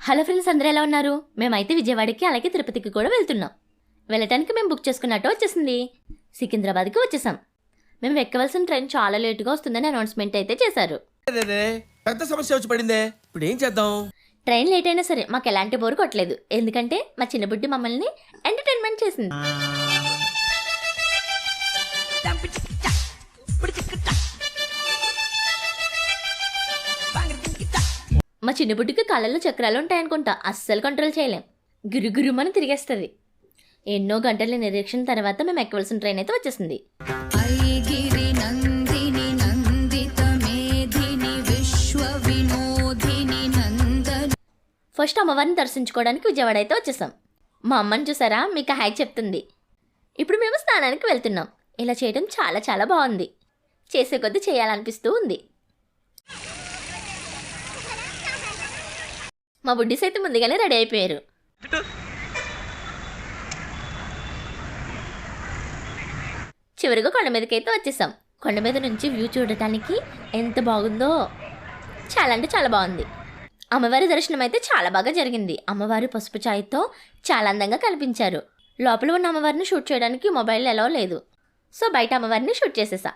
Hello friends, అందరూ ఎలా ఉన్నారు? మేమైతే విజయవాడకి అలాగే తిరుపతికి కూడా వెళ్తున్నాం. వెళ్ళటానికి మేము బుక్ చేసుకున్నట్టు వచ్చేసింది. సికింద్రాబాద్కి వచ్చేసాం. మేము ఎక్కవలసిన ట్రైన్ చాలా లేటుగా వస్తుందని అనౌన్స్మెంట్ అయితే చేశారు. పెద్ద సమస్య వచ్చి పడిందే, ఇప్పుడు ఏం చేద్దాం? ట్రైన్ లేట్ అయినా సరే మాకు ఎలాంటి బోరు కొట్టలేదు. ఎందుకంటే మా చిన్న బుడ్డి మమ్మల్ని ఎంటర్టైన్మెంట్ చేసింది. మా చిన్న బుడ్డికి కళ్ళల్లో చక్రాలు ఉంటాయనుకుంటా, అస్సలు కంట్రోల్ చేయలేం. గురుగురుమని తిరిగేస్తుంది. ఎన్నో గంటల నిరీక్షణ తర్వాత మేము ఎక్కవలసిన ట్రైన్ అయితే వచ్చేసింది. ఫస్ట్ అమ్మవారిని దర్శించుకోవడానికి విజయవాడ అయితే వచ్చేసాం. మా అమ్మని చూసారా, మీకు హాయ్ చెప్తుంది. ఇప్పుడు మేము స్నానానికి వెళ్తున్నాం. ఇలా చేయడం చాలా చాలా బాగుంది. చేసే కొద్దీ చేయాలనిపిస్తూ ఉంది. మా బుడ్డీస్ అయితే ముందుగానే రెడీ అయిపోయారు. చివరిగా కొండ మీదకి అయితే వచ్చేసాం. కొండ మీద నుంచి వ్యూ చూడటానికి ఎంత బాగుందో, చాలా అంటే చాలా బాగుంది. అమ్మవారి దర్శనం అయితే చాలా బాగా జరిగింది. అమ్మవారి పసుపు ఛాయతో చాలా అందంగా కనిపించారు. లోపల ఉన్న అమ్మవారిని షూట్ చేయడానికి మొబైల్ ఎలా లేదు, సో బయట అమ్మవారిని షూట్ చేసేసా.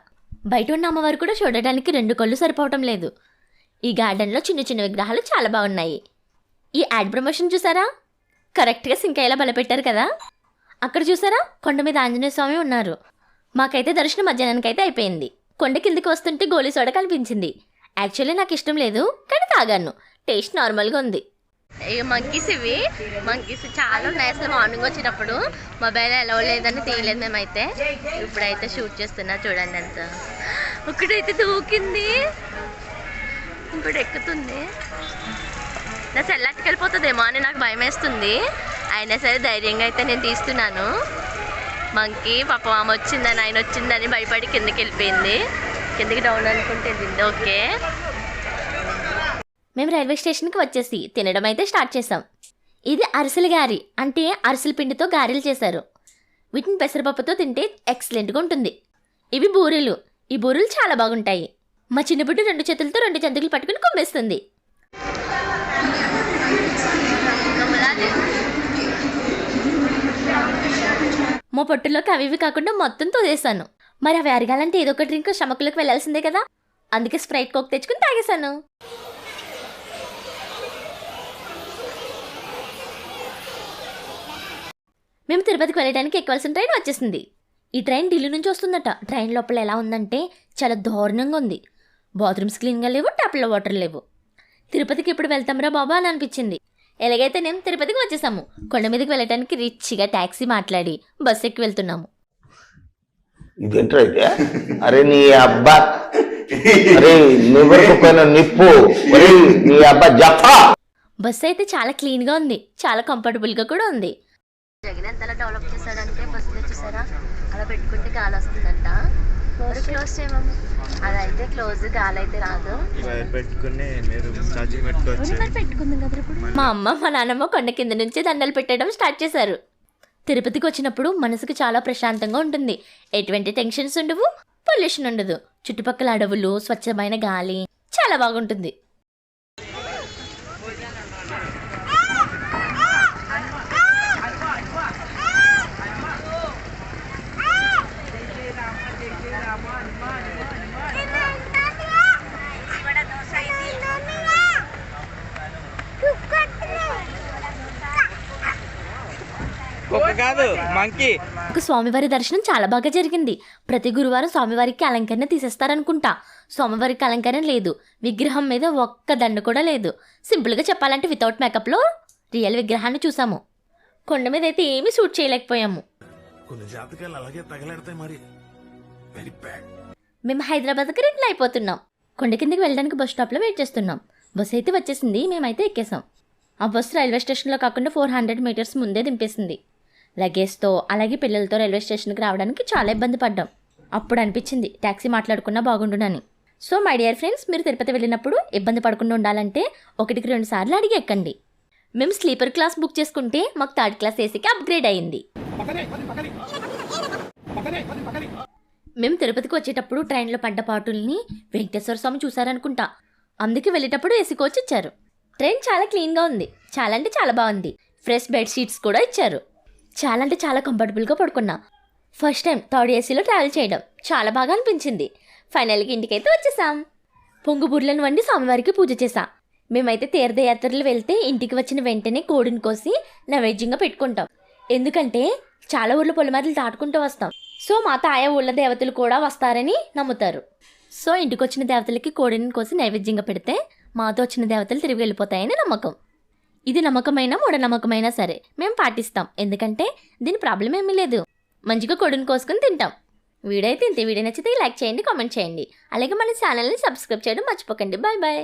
బయట ఉన్న అమ్మవారు కూడా చూడడానికి 2 కళ్ళు సరిపోవటం లేదు. ఈ గార్డెన్లో చిన్న చిన్న విగ్రహాలు చాలా బాగున్నాయి. ఈ యాడ్ ప్రమోషన్ చూసారా, కరెక్ట్గా సింక్ అయ్యేలా బలపెట్టారు కదా. అక్కడ చూసారా, కొండ మీద ఆంజనేయ స్వామి ఉన్నారు. మాకైతే దర్శనం మధ్యాహ్నానికి అయితే అయిపోయింది. కొండ కిందకి వస్తుంటే గోలీ సోడా కనిపించింది. యాక్చువల్లీ నాకు ఇష్టం లేదు, కానీ తాగాను. టేస్ట్ నార్మల్గా ఉంది. మంకీస్ ఇవి మంకీస్ చాలా ఉన్నాయి. అసలు మార్నింగ్ వచ్చినప్పుడు మొబైల్ ఎలా లేదని తీయలేదు మేమైతే. ఇప్పుడైతే షూట్ చేస్తున్నా, చూడండి ఎంత. ఒకటైతే దూకింది, ఇప్పుడు ఎక్కుతుంది. నా సెల్లట్టుకు వెళ్ళిపోతుందేమో అని నాకు భయం వేస్తుంది. అయినా సరే ధైర్యంగా అయితే నేను తీస్తున్నాను. మంకీ పాపం ఆమె వచ్చిందని, ఆయన వచ్చిందని భయపడి కిందకి వెళ్ళిపోయింది. కిందకి డౌన్ అనుకుంటే వెళ్ళింది. ఓకే, మేము రైల్వే స్టేషన్కి వచ్చేసి తినడం అయితే స్టార్ట్ చేసాం. ఇది అరిసెల గారి, అంటే అరిసెల పిండితో గారెలు చేశారు. వీటిని పెసరపప్పుతో తింటే ఎక్సలెంట్గా ఉంటుంది. ఇవి బూరెలు. ఈ బూరెలు చాలా బాగుంటాయి. మా చిన్నబుడ్డి 2 చేతులతో 2 జంతువులు పట్టుకుని కొమ్మేస్తుంది. మా పొట్టులోకి అవి ఇవి కాకుండా మొత్తం తోసేసాను. మరి అవి అరగాలంటే ఏదో ఒక డ్రింక్ స్టమక్లోకి వెళ్ళాల్సిందే కదా, అందుకే స్ప్రైట్ కోక్ తెచ్చుకుని తాగేశాను. మేము తిరుపతికి వెళ్ళడానికి ఎక్కవలసిన ట్రైన్ వచ్చేసింది. ఈ ట్రైన్ ఢిల్లీ నుంచి వస్తుందట. ట్రైన్ లోపల ఎలా ఉందంటే చాలా దారుణంగా ఉంది. బాత్రూమ్స్ క్లీన్గా లేవు, ట్యాప్లో వాటర్ లేవు. తిరుపతికి ఎప్పుడు వెళ్తాంరా బాబా అని అనిపించింది. ఎలాగైతే మేము తిరుపతికి వచ్చేసాము. కొండ మీదకి వెళ్ళటానికి రిచ్గా ట్యాక్సీ మాట్లాడి బస్సు ఎక్కి వెళ్తున్నాము. ఇదేంటైతే, అరే నీ అబ్బా, అరే నిప్పు, నీ అబ్బా జఫా. బస్సు అయితే చాలా క్లీన్గా ఉంది, చాలా కంఫర్టబుల్గా కూడా ఉంది. జగన్ ఎంతలా డెవలప్ చేశాడంటే బస్సులో చూసారా, అలా పెట్టుకుంటే గాలి వస్తుందంట. క్లోజ్ చేయమని అదైతే క్లోజ్, గాలి అయితే రాదు. మా అమ్మ మా నాన్నమ్మ కొండ కింద నుంచి దండలు పెట్టడం స్టార్ట్ చేశారు. తిరుపతికి వచ్చినప్పుడు మనసుకు చాలా ప్రశాంతంగా ఉంటుంది. ఎటువంటి టెన్షన్స్ ఉండవు, పొల్యూషన్ ఉండదు. చుట్టుపక్కల అడవులు, స్వచ్ఛమైన గాలి, చాలా బాగుంటుంది. స్వామివారి దర్శనం చాలా బాగా జరిగింది. ప్రతి గురువారం స్వామివారికి అలంకరణ తీసేస్తారనుకుంటా. స్వామివారికి అలంకరణ లేదు, విగ్రహం మీద ఒక్క దండ కూడా లేదు. సింపుల్గా చెప్పాలంటే వితౌట్ మేకప్లో రియల్ విగ్రహాన్ని చూసాము. కొండ మీద అయితే ఏమీ షూట్ చేయలేకపోయాము. మేము హైదరాబాద్కి రిటర్న్ అయిపోతున్నాం. కొండ కిందకి వెళ్ళడానికి బస్ స్టాప్లో వెయిట్ చేస్తున్నాం. బస్సు అయితే వచ్చేసింది, మేమైతే ఎక్కేసాం. ఆ బస్సు రైల్వే స్టేషన్లో కాకుండా 400 మీటర్స్ ముందే దింపేసింది. లగేజ్తో అలాగే పిల్లలతో రైల్వే స్టేషన్కి రావడానికి చాలా ఇబ్బంది పడ్డాం. అప్పుడు అనిపించింది ట్యాక్సీ మాట్లాడుకున్నా బాగుండునని. సో మై డియర్ ఫ్రెండ్స్, మీరు తిరుపతి వెళ్ళినప్పుడు ఇబ్బంది పడకుండా ఉండాలంటే 1కి 2 సార్లు అడిగి ఎక్కండి. మేము స్లీపర్ క్లాస్ బుక్ చేసుకుంటే మాకు 3rd క్లాస్ ఏసీకి అప్గ్రేడ్ అయ్యింది. మేము తిరుపతికి వచ్చేటప్పుడు ట్రైన్లో పడ్డ పాటుల్ని వెంకటేశ్వర స్వామి చూసారనుకుంటా. అందుకే వెళ్ళేటప్పుడు ఏసీ కోచ్ ఇచ్చారు. ట్రైన్ చాలా క్లీన్గా ఉంది. చాలా అంటే చాలా బాగుంది. ఫ్రెష్ బెడ్షీట్స్ కూడా ఇచ్చారు. చాలా అంటే చాలా కంఫర్టబుల్గా పడుకున్నా. ఫస్ట్ టైం థర్డ్ ఏసీలో ట్రావెల్ చేయడం చాలా బాగా అనిపించింది. ఫైనల్గా ఇంటికైతే వచ్చేసాం. పొంగు బుర్లను వండి స్వామివారికి పూజ చేశా. మేమైతే తీర్థయాత్రలు వెళ్తే ఇంటికి వచ్చిన వెంటనే కోడిని కోసి నైవేద్యంగా పెట్టుకుంటాం. ఎందుకంటే చాలా ఊళ్ళో పొలిమేరలు దాటుకుంటూ వస్తాం. సో మాతో ఆయా ఊళ్ళ దేవతలు కూడా వస్తారని నమ్ముతారు. సో ఇంటికి వచ్చిన దేవతలకి కోడిని కోసి నైవేద్యంగా పెడితే మాతో వచ్చిన దేవతలు తిరిగి వెళ్ళిపోతాయని నమ్మకం. ఇది నమ్మకమైనా మూఢనమ్మకమైనా సరే మేము పాటిస్తాం. ఎందుకంటే దీని ప్రాబ్లం ఏమీ లేదు. మంచిగా కోడిని కోసుకొని తింటాం. వీడియో అయితే ఇంతే. వీడియో నచ్చితే లైక్ చేయండి, కామెంట్ చేయండి. అలాగే మన ఛానల్ని సబ్స్క్రైబ్ చేయడం మర్చిపోకండి. Bye bye.